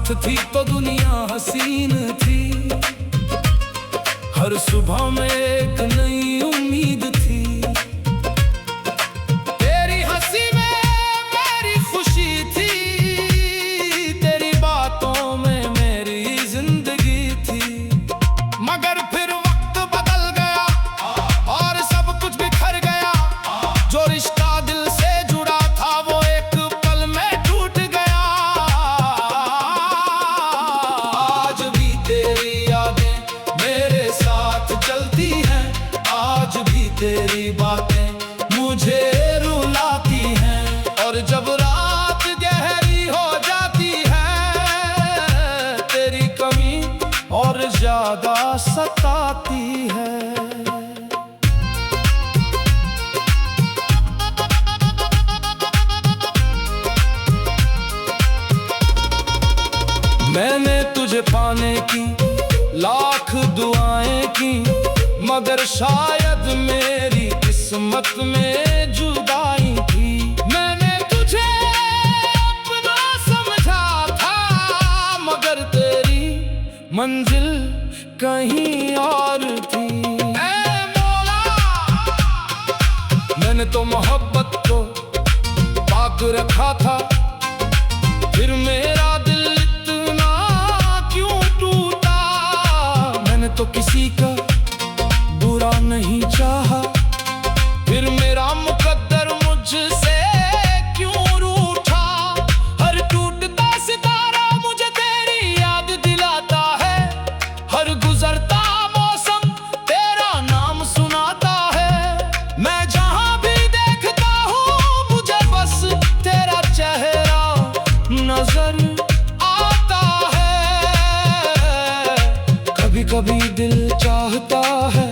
साथ थी तो दुनिया हसीन थी। हर सुबह में एक नई उम्मीद थी। तेरी हंसी में मेरी खुशी थी, तेरी बातों में मेरी जिंदगी थी। मगर फिर वक्त बदल गया और सब कुछ बिखर गया। जो रिश्ता दिल से जुड़ा था वो एक पल में टूट गया। आज भी तेरी यादें मेरे साथ चलती हैं, आज भी तेरी बातें मुझे रुलाती हैं। और जब रात गहरी हो जाती है, तेरी कमी और ज्यादा सताती है। मैंने तुझे पाने की लाख दुआएं की, मगर शायद मेरी किस्मत में जुदाई थी। मैंने तुझे अपना समझा था, मगर तेरी मंजिल कहीं और थी। ऐ मौला, मैंने तो मोहब्बत को पाक रखा था, फिर मेरा दिल इतना क्यों टूटा। मैंने तो किसी का बुरा नहीं चाहा, फिर मेरा मुकद्दर मुझसे क्यों रूठा। हर टूटता सितारा मुझे तेरी याद दिलाता है, हर गुजरता मौसम तेरा नाम सुनाता है। मैं जहां भी देखता हूँ मुझे बस तेरा चेहरा नजर आता है। कभी कभी दिल चाहता है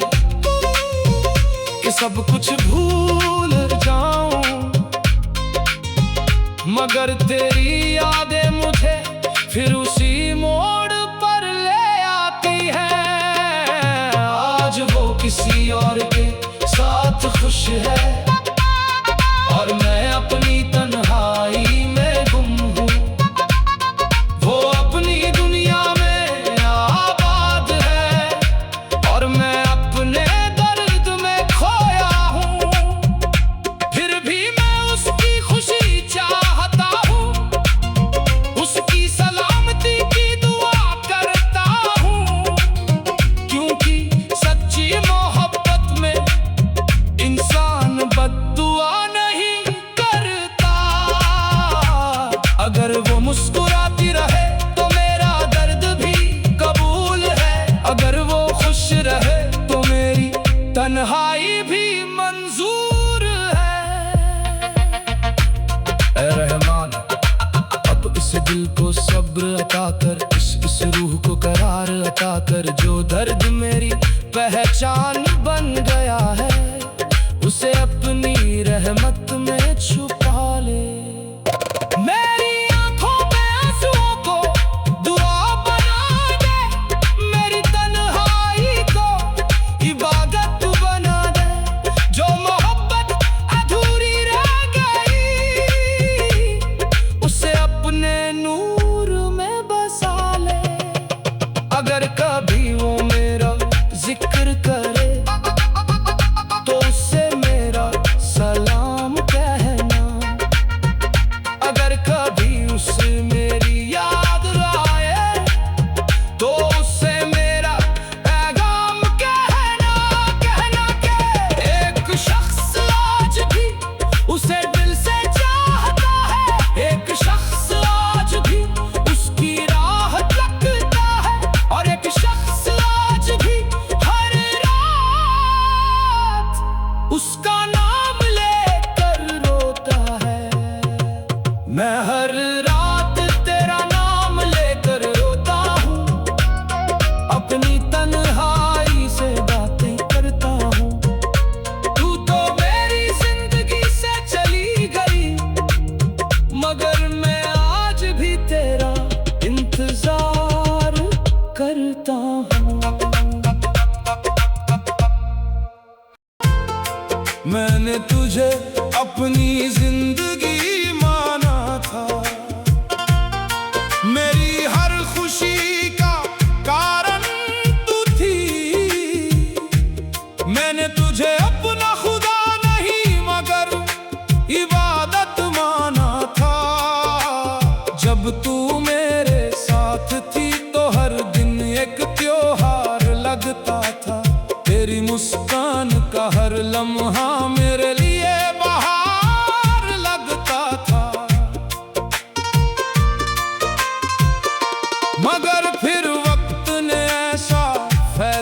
कि सब कुछ भूल जाऊं, मगर तेरी यादें मुझे फिर उसी मोड़ पर ले आती हैं। आज वो किसी और के साथ खुश है और मैं अपनी तन्हाई में गुम हूँ। वो अपनी दुनिया में आबाद है और मैं अपने दर्द में खोया हूँ। फिर भी मैं उसकी खुशी चाहता हूँ, उसकी सलामती की दुआ करता हूँ। क्योंकि सच्ची मोहब्बत में इंसान बद्दुआ नहीं करता। अगर वो मुस्कुराती रहे तो मेरा दर्द भी कबूल है, अगर वो खुश रहे तो मेरी तन्हाई भी मंजूर है। ऐ रहमान, अब इस दिल को सब्र अता कर, इस रूह को करार अता कर। जो दर्द मेरी पहचान बन गया है, उसे अपनी रहमत में छुपा ले। मेरी आंखों में आंसुओं को दुआ बना दे, मेरी तन्हाई को इबादत बना दे। जो मोहब्बत अधूरी रह गई, उसे अपने नूर में बसा ले। अगर कभी वो मेरा जिक्र करे तो उससे मेरा सलाम कहना। अगर कभी उसे मेरी याद आए तो उससे मेरा पैगाम कहना। कहना कि एक शख्स आज भी उसे दिल से चाहता है, एक शख्स आज भी उसकी राह तकता है, और एक शख्स आज भी हर रात उसका नाम लेकर रोता है। मैं हर रात तेरा नाम लेकर रोता हूँ, अपनी तन्हाई से बातें करता हूँ। तू तो मेरी जिंदगी से चली गई, मगर मैं आज भी तेरा इंतजार करता हूँ। मैंने तुझे अपनी जिंदगी माना था, मेरी हर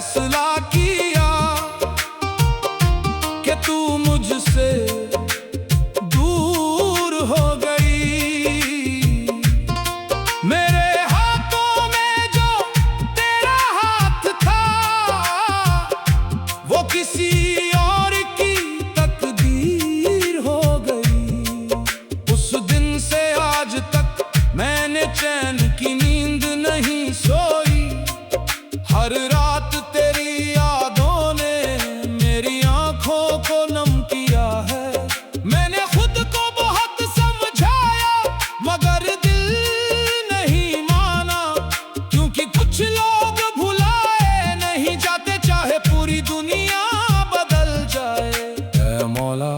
फैसला किया कि तू मुझसे दूर हो गई। मेरे हाथों में जो तेरा हाथ था, वो किसी और की तकदीर हो गई। उस दिन से आज तक मैंने चैन की नींद नहीं सोई। हर रात तेरी यादों ने मेरी आंखों को नम किया है। मैंने खुद को बहुत समझाया मगर दिल नहीं माना, क्योंकि कुछ लोग भुलाए नहीं जाते, चाहे पूरी दुनिया बदल जाए। ऐ मौला,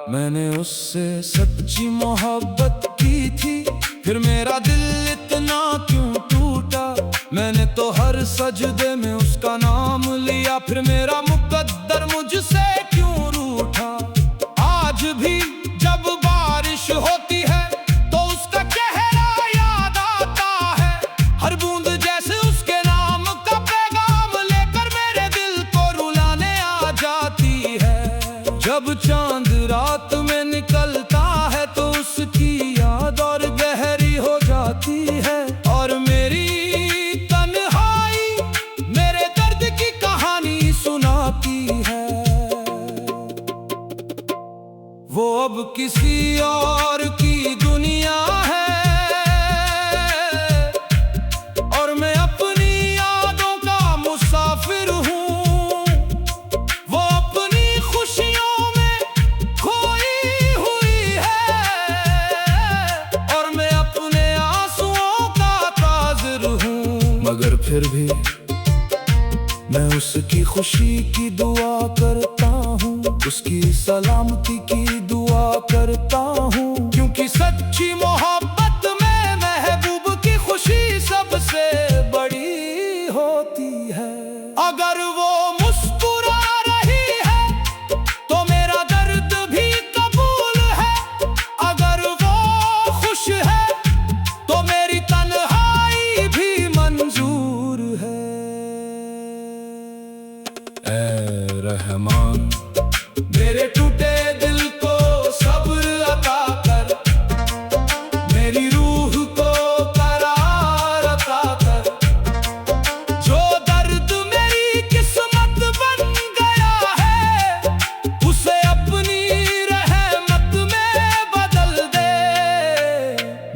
मैंने उससे सच्ची मोहब्बत की थी, फिर मेरा दिल इतना क्यों टूटा। मैंने तो हर सजदे में उसका नाम लिया, फिर मेरा मुकद्दर मुझसे क्यों रूठा। आज भी जब बारिश होती है तो उसका चेहरा याद आता है। हर बूंद जैसे उसके नाम का पैगाम लेकर मेरे दिल को रुलाने आ जाती है। जब चांद रात में निकलता है तो उसकी याद और गहरी हो जाती है, और मेरी वो अब किसी और की दुनिया है, और मैं अपनी यादों का मुसाफिर हूँ। वो अपनी खुशियों में खोई हुई है, और मैं अपने आंसुओं का ताज़िर हूँ। मगर फिर भी मैं उसकी खुशी की दुआ करता हूँ, उसकी सलामती की दुआ करता हूँ, क्योंकि सच्ची मोहब्बत में महबूब की खुशी सबसे बड़ी होती है। अगर वो मुस्कुरा रही है तो मेरा दर्द भी कबूल है, अगर वो खुश है तो मेरी तन्हाई भी मंजूर है। ऐ रहमान, मेरे टूटे दिल को सब्र अता कर, मेरी रूह को करार अता कर। जो दर्द मेरी किस्मत बन गया है, उसे अपनी रहमत में बदल दे।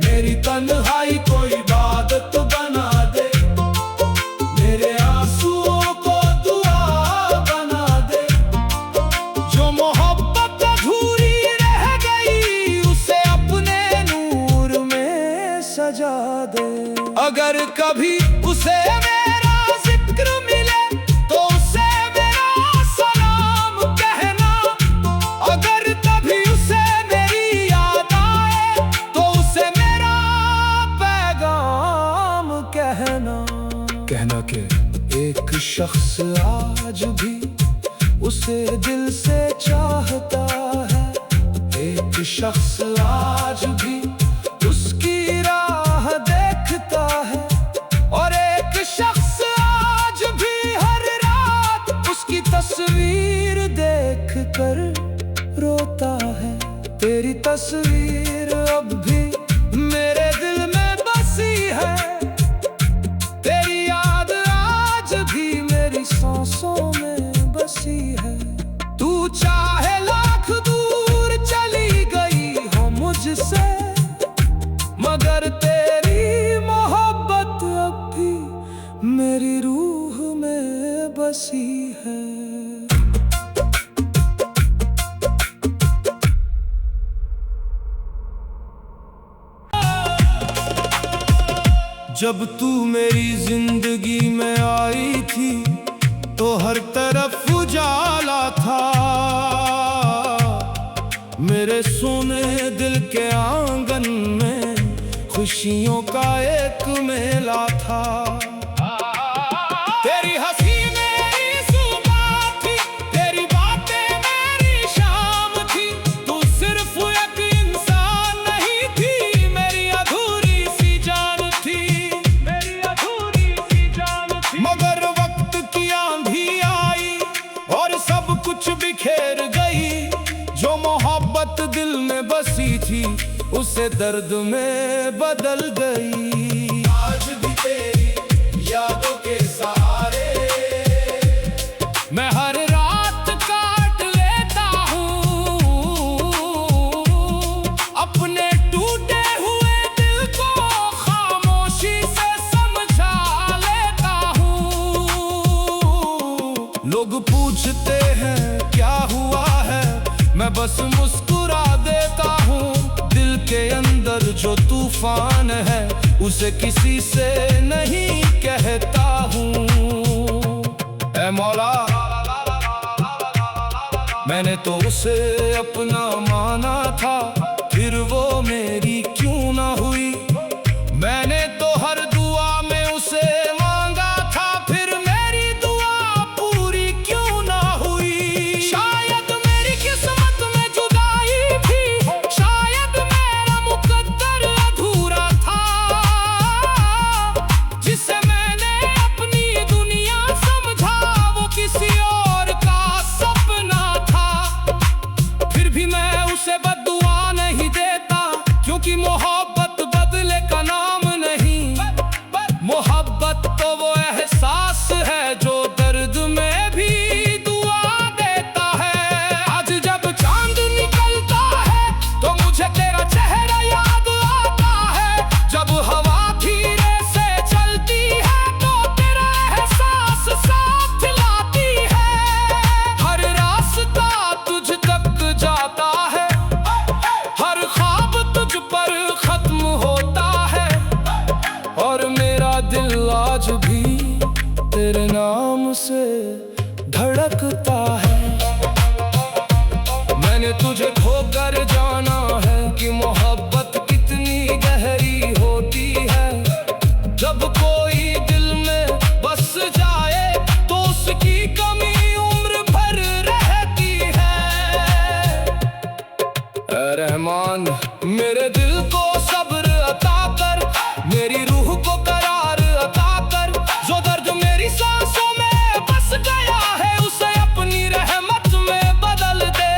मेरी तन्हाई को इबादत बना दे, मेरे आंसुओं को दुआ बना दे। जो मोहब्बत अधूरी रह गई उसे अपने नूर में सजा दे। अगर कभी उसे मेरा जिक्र मिले तो उसे मेरा सलाम कहना, अगर कभी उसे मेरी याद आए तो उसे मेरा पैगाम कहना। कहना कि एक शख्स आज भी उसे दिल से चाहता है, एक शख्स आज भी उसकी राह देखता है, और एक शख्स आज भी हर रात उसकी तस्वीर देख कर रोता है। तेरी तस्वीर अब भी मेरे दिल में बसी है, तेरी याद आज भी मेरी सांसों में बसी है। तू चाहे लाख दूर चली गई हो मुझसे, मगर तेरी मोहब्बत अब भी मेरी रूह में बसी है। जब तू मेरी जिंदगी में आई थी तो हर तरफ उजाला था, मेरे सोने दिल के आंगन में खुशियों का एक मेला था। तेरी हंसी मेरी सुबह थी, तेरी बातें मेरी शाम थी। तू सिर्फ एक इंसान नहीं थी, मेरी अधूरी सी जान थी, मेरी अधूरी सी जान थी। मगर से दर्द में बदल गई। आज भी तेरी यादों के सहारे मैं हर रात काट लेता हूँ, अपने टूटे हुए दिल को खामोशी से समझा लेता हूँ। लोग पूछते हैं क्या हुआ है, मैं बस मुस्कुरा देता हूँ। दिल के अंदर जो तूफान है उसे किसी से नहीं कहता हूँ। ऐ मौला, मैंने तो उसे अपना माना था, फिर वो मेरी क्यों ना हुई। मैंने तो हर दुआ में उसे मांगा था, फिर मेरी दुआ पूरी क्यों ना हुई। शायद मेरी किस्मत में जुदाई थी, शायद मेरा मुकद्दर अधूरा था, जिसे मैंने अपनी दुनिया समझा वो किसी और का सपना था। फिर भी मैं उसे बद्दुआ नहीं देता, क्योंकि मोहब्बत बदले का नाम नहीं। मोहब्बत तो वो एहसास है जो दर्द में भी दुआ देता है। आज जब चांद निकलता है तो मुझे तेरा चेहरा याद आता है। जब हवा धीरे से चलती है तो तेरा एहसास साथ लाती है। हर रास्ता तुझ तक जाता है, हर ख्वाब तुझ पर खत्म होता है, और मेरा दिल आज भी तेरे नाम से धड़कता है। मैंने तुझे खोकर जाना है कि मोहब्बत कितनी गहरी होती है। जब कोई दिल में बस जाए तो उसकी कमी उम्र भर रहती है। ऐ रहमान, मेरे दिल को सब्र अता कर, मेरी रूह को करार अता कर। जो दर्द मेरी सांसों में बस गया है उसे अपनी रहमत में बदल दे।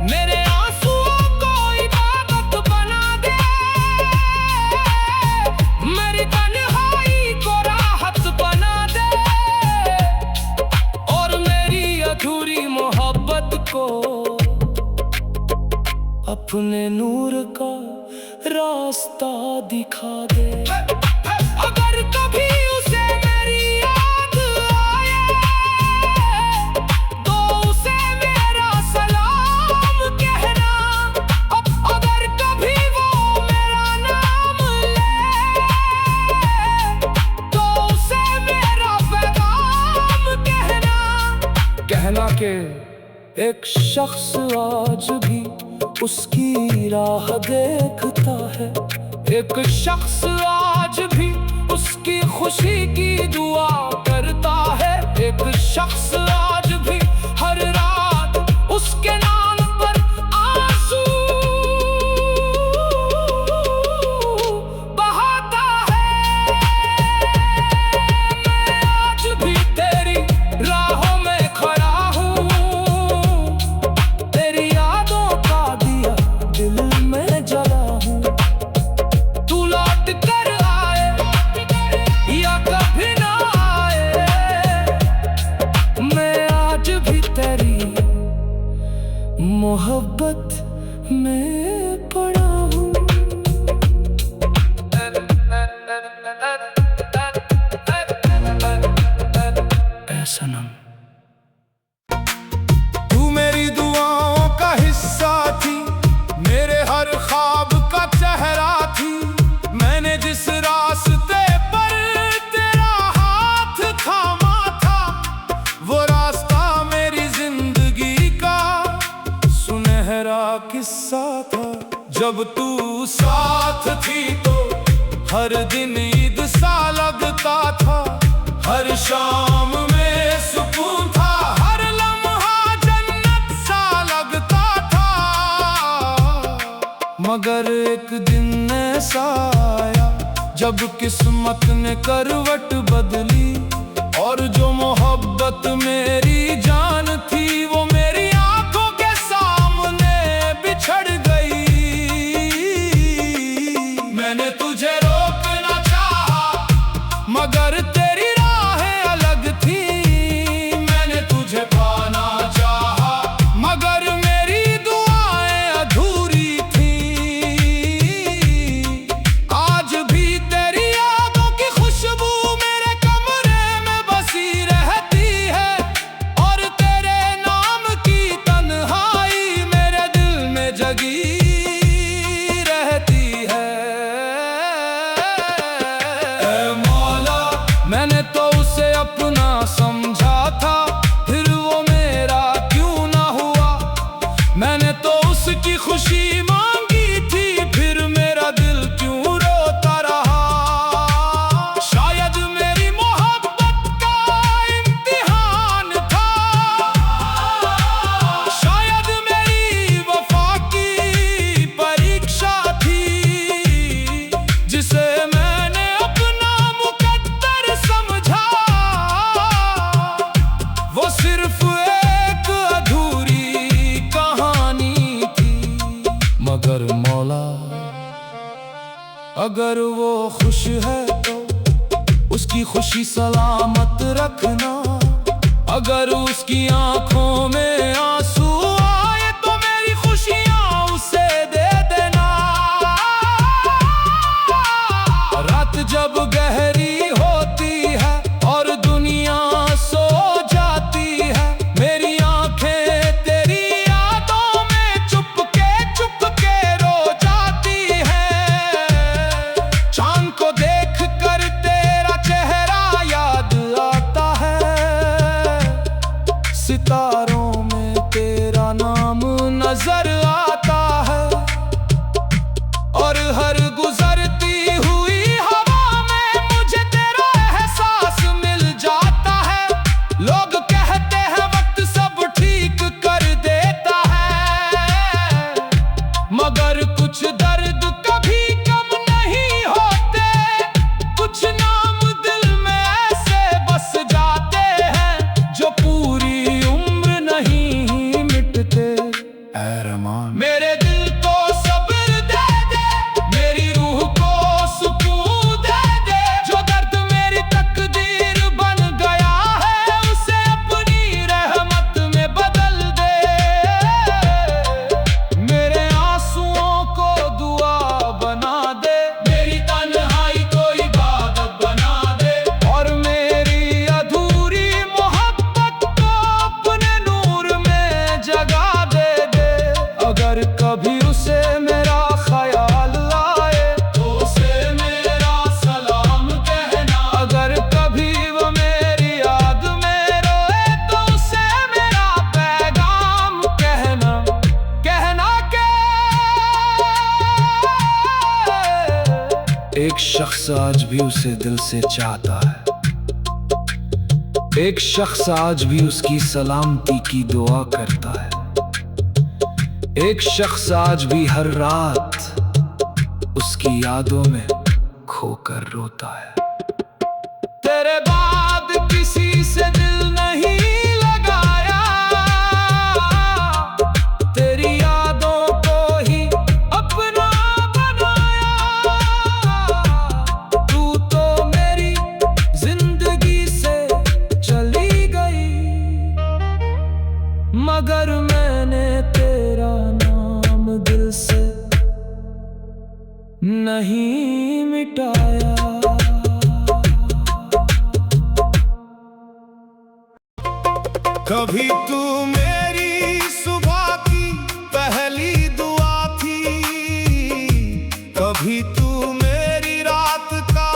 मेरे आंसुओं को इबादत बना दे, मेरी तन्हाई को राहत बना दे, और मेरी अधूरी मोहब्बत को अपने नूर का रास्ता दिखा दे। अगर कभी उसे मेरी याद आए तो उसे मेरा सलाम कहना। अगर कभी वो मेरा नाम ले तो उसे मेरा पैगाम कहना। कहना के एक शख्स आज भी उसकी राह देखता है, एक शख्स आज भी उसकी खुशी की दुआ करता है। एक शख्स आज भी हर रात उसके नाम पर आंसू बहाता है। मैं आज भी तेरी राहों में खड़ा हूँ, तेरी यादों का दिया दिल में जला हूँ। तू लौट कर आए या कभी ना आए, मैं आज भी तेरी मोहब्बत में पड़ा हूँ। ऐ सनम, तू मेरी दुआओं का हिस्सा थी, मेरे हर ख्वाब का चेहरा थी। मैंने जिस रास्ते पर तेरा हाथ थामा था, वो रास्ता मेरी जिंदगी का सुनहरा किस्सा था। जब तू साथ थी तो हर दिन ईद सा लगता था, हर शाम में सुकून था, हर लम्हा जन्नत सा लगता था। मगर एक दिन ऐसा आया जब किस्मत ने करवट बदली, और जो मोहब्बत मेरी जान थी वो मेरी आंखों के सामने बिछड़ गई। अगर वो खुश है तो उसकी खुशी सलामत रखना। अगर उसकी आंखों में आंसू आए तो मेरी खुशियां उसे दे देना। रात जब गहरी होती है और दुनिया सो जाती है, मेरी आंखें तेरी यादों में चुपके रो जाती हैं। चांद को देख कर तेरा चेहरा याद आता है, सितारों में तेरा नाम नजर आता है, और हर गुजरती हुई हवा में मुझे तेरा एहसास मिल जाता है। लोग कहते हैं वक्त सब ठीक कर देता है, मगर कुछ दर्द कभी कम नहीं होते। कुछ नाम दिल में ऐसे बस जाते हैं जो पूरी उम्र नहीं मिटते। ऐ रहमान मेरे दिल को सब्र दे दे, मेरी रूह को सुकून दे दे। जो दर्द मेरी तकदीर बन गया है उसे अपनी रहमत में बदल दे। मेरे आंसुओं को दुआ बना दे, मेरी तन्हाई को इबादत बना दे, और मेरी अधूरी मोहब्बत को अपने नूर में जगा दे। अगर कभी उसे मेरा ख्याल लाए तो उसे मेरा सलाम कहना। अगर कभी वो मेरी याद में रोए तो उसे मेरा पैगाम कहना। के एक शख्स आज भी उसे दिल से चाहता है, एक शख्स आज भी उसकी सलामती की दुआ करता है, एक शख्स आज भी हर रात उसकी यादों में खोकर रोता है। तेरे बाद किसी से दिल नहीं लगाया, तेरी यादों को ही अपना बनाया। तू तो मेरी जिंदगी से चली गई, मगर मैंने तेरा नाम दिल से नहीं मिटाया। कभी तू मेरी सुबह की पहली दुआ थी, कभी तू मेरी रात का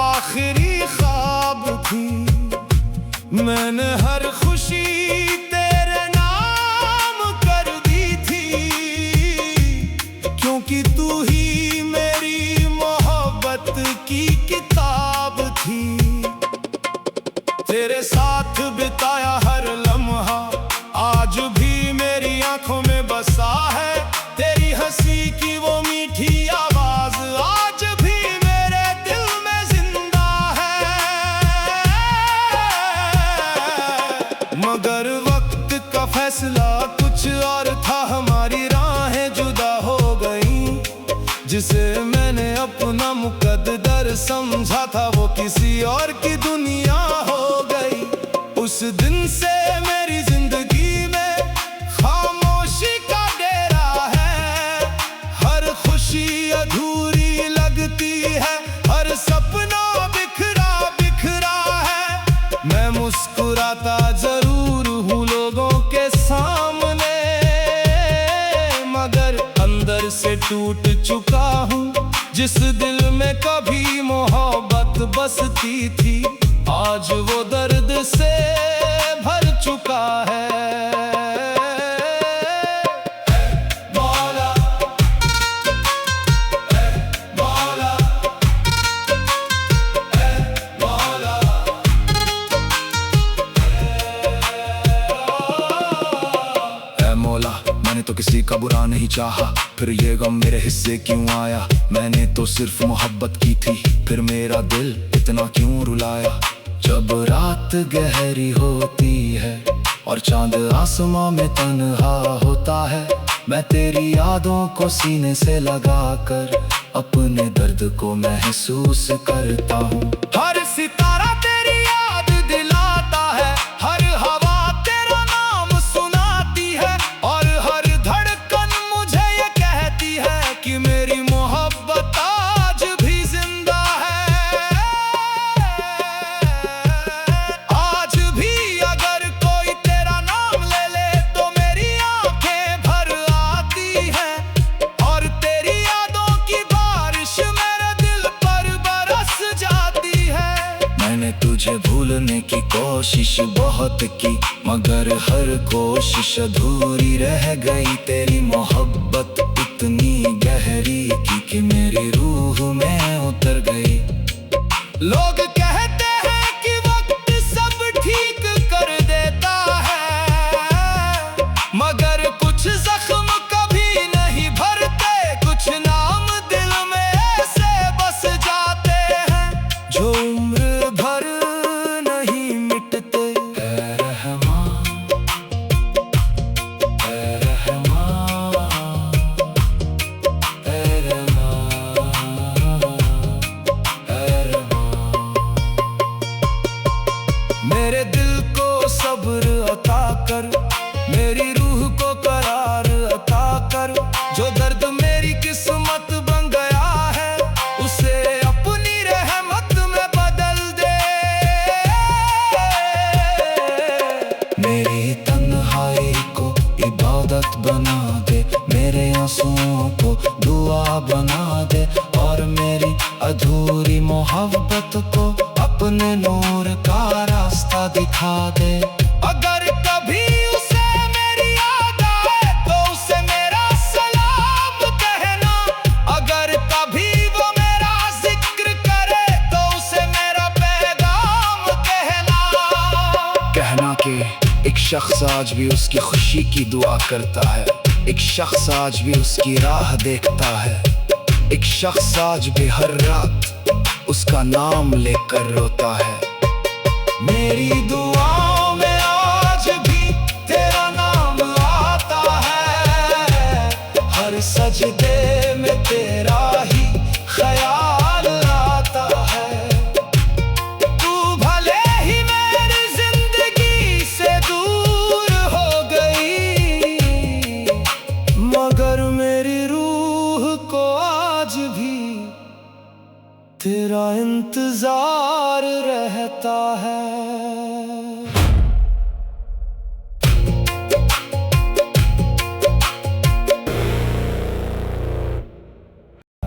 आखिरी ख्वाब थी। मैंने हर खुशी तेरे नाम कर दी थी, क्योंकि तू ही मेरी मोहब्बत की किताब थी। तेरे साथ बिताया हर लम्हा आज भी मेरी आंखों में बसा है। तेरी हंसी की वो मीठी आवाज आज भी मेरे दिल में जिंदा है। मगर वक्त का फैसला कुछ और था, हमारी राहें जुदा हो गईं। जिसे मैंने अपना मुकद्दर समझा था वो किसी और की दुनिया हो गई। उस दिन से मेरी जिंदगी में खामोशी का डेरा है। हर खुशी अधूरी लगती है, हर सपना बिखरा बिखरा है। मैं मुस्कुराता जरूर हूँ लोगों के सामने, मगर अंदर से टूट चुका हूँ। जिस दिल में कभी मोहब्बत बसती थी, आज वो दर्द से भर चुका है। मौला मौला मौला, ऐ मौला मैंने तो किसी का बुरा नहीं चाहा, फिर ये गम मेरे हिस्से क्यों आया। मैंने तो सिर्फ मोहब्बत की थी, फिर मेरा दिल इतना क्यों रुलाया। जब रात गहरी होती है और चांद आसमां में तन्हा होता है, मैं तेरी यादों को सीने से लगाकर अपने दर्द को महसूस करता हूँ। हर सितारा तेरी याद दिलाता है, हर हवा तेरा नाम सुनाती है, और हर धड़कन मुझे ये कहती है कि मेरी मोहब्बत आज भी जिंदा है। आज भी अगर कोई तेरा नाम ले ले तो मेरी आंखें भर आती हैं, और तेरी यादों की बारिश मेरे दिल पर बरस जाती है। मैंने तुझे भूलने की कोशिश बहुत की, मगर हर कोशिश अधूरी रह गई। तेरी मोहब्बत इतनी गहरी थी कि मेरी रूह में उतर गई। लोग कहते हैं कि वक्त सब ठीक कर देता है, मगर कुछ जख्म कभी नहीं भरते, कुछ नाम दिल में ऐसे बस जाते हैं जो उम्र भर नहीं मिटते। ऐ रहमान, ऐ रहमान, ऐ रहमान, ऐ रहमान। मेरे दिल को सब्र अता कर, मेरी रूह को करार अता कर। जो दर्द मेरी किस्मत बन गया है, उसे अपनी रहमत में बदल दे। मेरी तन्हाई को इबादत बना दे, मेरे आंसुओं को दुआ बना दे, और मेरी अधूरी मोहब्बत को अपने नूर का रास्ता दिखा दे। अगर कभी उसे मेरी याद आए तो उसे मेरा सलाम कहना, अगर कभी वो मेरा जिक्र करे तो उसे मेरा पैगाम कहना कि एक शख्स आज भी उसकी खुशी की दुआ करता है, एक शख्स आज भी उसकी राह देखता है, एक शख्स आज भी हर रात उसका नाम लेकर रोता है। मेरी दुआओं में आज भी तेरा नाम आता है, हर सजदे में तेरा ही ख्याल आता है। तू भले ही मेरी जिंदगी से दूर हो गई, मगर मेरी रूह को आज भी तेरा इंतजार रहता है।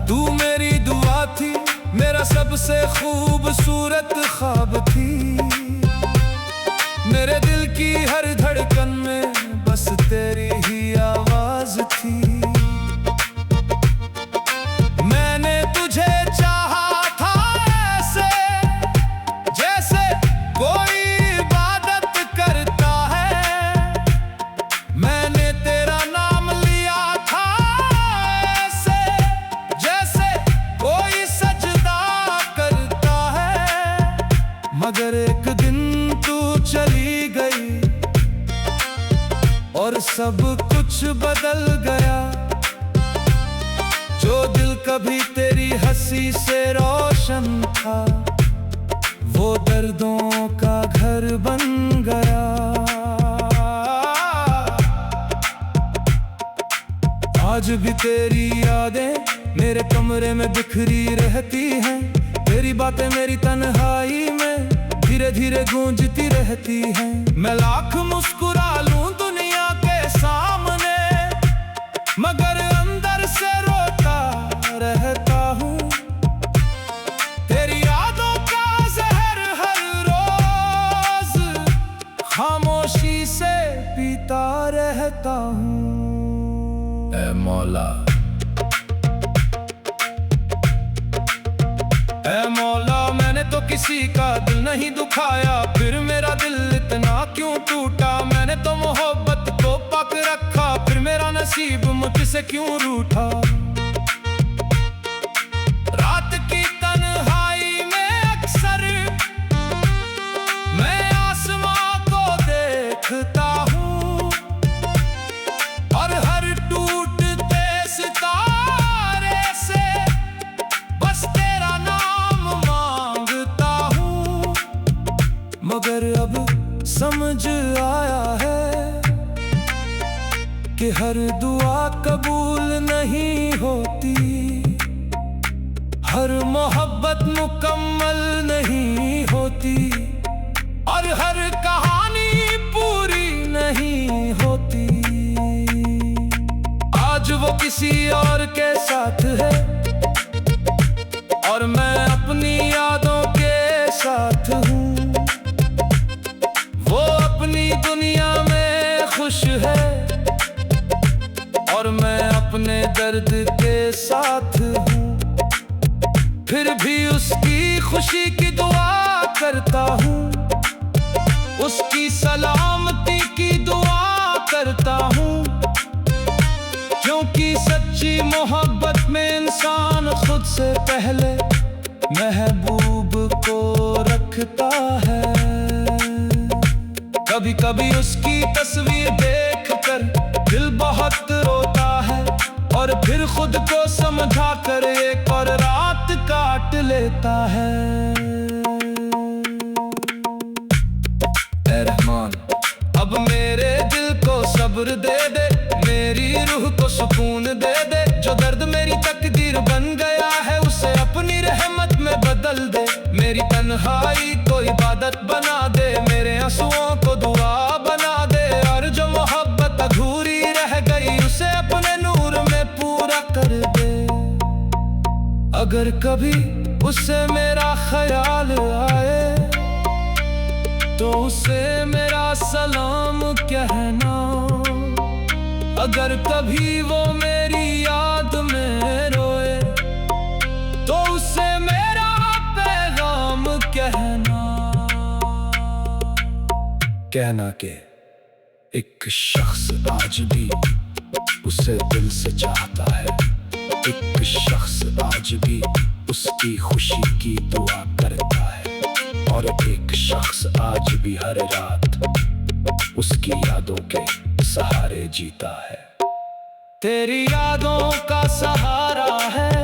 तू मेरी दुआ थी, मेरा सबसे खूबसूरत ख्वाब थी, मेरे दिल की हर धड़कन में बस तेरी ही आवाज थी। मैंने तुझे चाहा था ऐसे जैसे कोई इबादत करता है, मैंने तेरा नाम लिया था ऐसे जैसे कोई सजदा करता है, मगर एक दिन तू चली गई और सब कुछ बदल गया। जो दिल कभी तेरी हंसी से रोशन था, वो दर्दों का घर बन गया। आज भी तेरी यादें मेरे कमरे में बिखरी रहती हैं, तेरी बातें मेरी तन्हाई में धीरे धीरे गूंजती रहती हैं। मैं लाख मुस्कुरा लूं दुनिया के सामने, मगर अंदर से रोता रहता हूँ। तेरी यादों का जहर हर रोज खामोशी से पीता रहता हूँ। ऐ मौला, ऐ मौला, मैंने तो किसी का दिल नहीं दुखाया, फिर मेरा दिल इतना क्यों टूटा। मैंने तो मोहब्बत को पक रखा, फिर मेरा नसीब मुझसे क्यों रूठा। रात की तन्हाई में अक्सर मैं आसमां को देखता हूँ, और हर टूटते सितारे से मगर अब समझ आया है कि हर दुआ कबूल नहीं होती, हर मोहब्बत मुकम्मल नहीं होती, और हर कहानी पूरी नहीं होती। आज वो किसी और के साथ है और मैं अपनी यादों के साथ हूँ। वो अपनी दुनिया में खुश है और मैं अपने दर्द के साथ हूँ। फिर भी उसकी खुशी की दुआ करता हूँ, उसकी सलामती की दुआ करता हूँ, क्योंकि सच्ची मोहब्बत में इंसान खुद से पहले महबूब को रखता है। कभी कभी उसकी तस्वीर देखकर दिल बहुत रोता है और फिर खुद को समझा कर एक और रात काट लेता है। ऐ रहमान, अब मेरे दिल को सब्र दे दे, मेरी रूह को सुकून दे दे। जो दर्द मेरी तकदीर बन गया है उसे अपनी रहमत में बदल दे। मेरी तन्हाई को इबादत बना दे, मेरे आंसुओं को दुआ बना दे, और जो मोहब्बत अधूरी रह गई उसे अपने नूर में पूरा कर दे। अगर कभी उसे मेरा ख्याल आए तो उसे मेरा सलाम कहना। अगर कभी वो मेरी याद में रोए तो उसे मेरा पैगाम कहना कि एक शख्स आज भी उसे दिल से चाहता है, एक शख्स आज भी उसकी खुशी की दुआ करता है, और एक शख्स आज भी हर रात उसकी यादों के सहारे जीता है। तेरी यादों का सहारा है,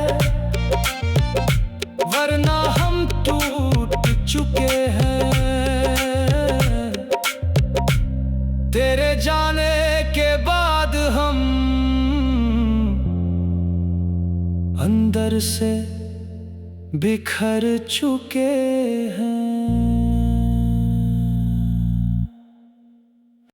वरना हम टूट चुके हैं। तेरे जाने के बाद हम अंदर से बिखर चुके हैं।